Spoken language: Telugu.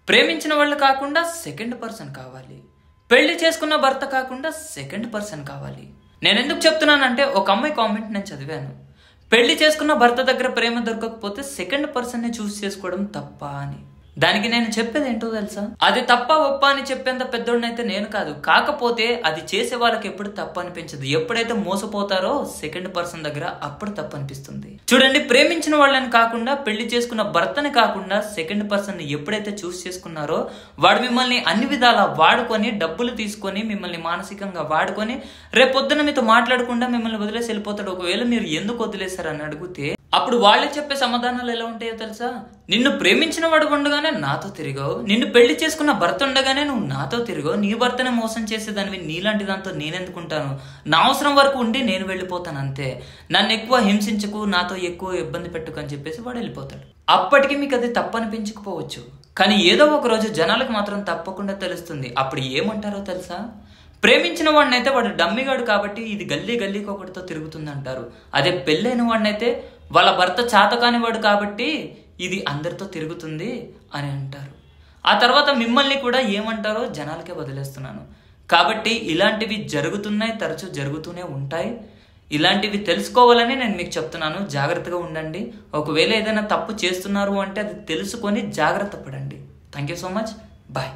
ప్రేమించిన వాళ్ళు కాకుండా సెకండ్ పర్సన్ కావాలి. పెళ్లి చేసుకున్న భర్త కాకుండా సెకండ్ పర్సన్ కావాలి. నేను ఎందుకు చెప్తున్నానంటే ఒక అమ్మాయి కామెంట్ నేను చదివాను, పెళ్లి చేసుకున్న భర్త దగ్గర ప్రేమ దొరకకపోతే సెకండ్ పర్సన్ ని చూస్ చేసుకోవడం తప్ప అని. దానికి నేను చెప్పేది ఏంటో తెలుసా, అది తప్ప ఒప్ప అని చెప్పేంత పెద్దోడినైతే నేను కాదు. కాకపోతే అది చేసే వాళ్ళకి ఎప్పుడు తప్పు అనిపించదు. ఎప్పుడైతే మోసపోతారో సెకండ్ పర్సన్ దగ్గర అప్పుడు తప్పు అనిపిస్తుంది. చూడండి, ప్రేమించిన వాళ్ళని కాకుండా పెళ్లి చేసుకున్న భర్తని కాకుండా సెకండ్ పర్సన్ ని ఎప్పుడైతే చూస్ చేసుకున్నారో వాడు మిమ్మల్ని అన్ని విధాలా వాడుకొని, డబ్బులు తీసుకొని, మిమ్మల్ని మానసికంగా వాడుకొని రేపొద్దున మీతో మాట్లాడకుండా మిమ్మల్ని వదిలేసి వెళ్ళిపోతాడు. ఒకవేళ మీరు ఎందుకు వదిలేశారని అడిగితే అప్పుడు వాళ్ళే చెప్పే సమాధానాలు ఎలా ఉంటాయో తెలుసా, నిన్ను ప్రేమించిన వాడు ఉండగానే నాతో తిరిగావు, నిన్ను పెళ్లి చేసుకున్న భర్త ఉండగానే నువ్వు నాతో తిరిగావు, నీ భర్తనే మోసం చేసేదానివి, నీలాంటి దాంతో నేనెందుకుంటాను, నా అవసరం వరకు ఉండి నేను వెళ్ళిపోతాను అంతే, నన్ను ఎక్కువ హింసించకు, నాతో ఎక్కువ ఇబ్బంది పెట్టుకు అని చెప్పేసి వాడు వెళ్ళిపోతాడు. అప్పటికి మీకు అది తప్పు అనిపించకపోవచ్చు, కానీ ఏదో ఒక రోజు జనాలకు మాత్రం తప్పకుండా తెలుస్తుంది. అప్పుడు ఏమంటారో తెలుసా, ప్రేమించిన వాడినైతే వాడు డమ్మిగాడు కాబట్టి ఇది గల్లీ గల్లీకి ఒకటితో తిరుగుతుంది అంటారు. అదే పెళ్ళైన వాడినైతే వాళ్ళ భర్త చాతకాని వాడు కాబట్టి ఇది అందరితో తిరుగుతుంది అని అంటారు. ఆ తర్వాత మిమ్మల్ని కూడా ఏమంటారో జనాలకే వదిలేస్తున్నాను. కాబట్టి ఇలాంటివి జరుగుతున్నాయి, తరచూ జరుగుతూనే ఉంటాయి. ఇలాంటివి తెలుసుకోవాలని నేను మీకు చెప్తున్నాను. జాగ్రత్తగా ఉండండి. ఒకవేళ ఏదైనా తప్పు చేస్తున్నారు అంటే అది తెలుసుకొని జాగ్రత్త పడండి. Thank you so much. Bye.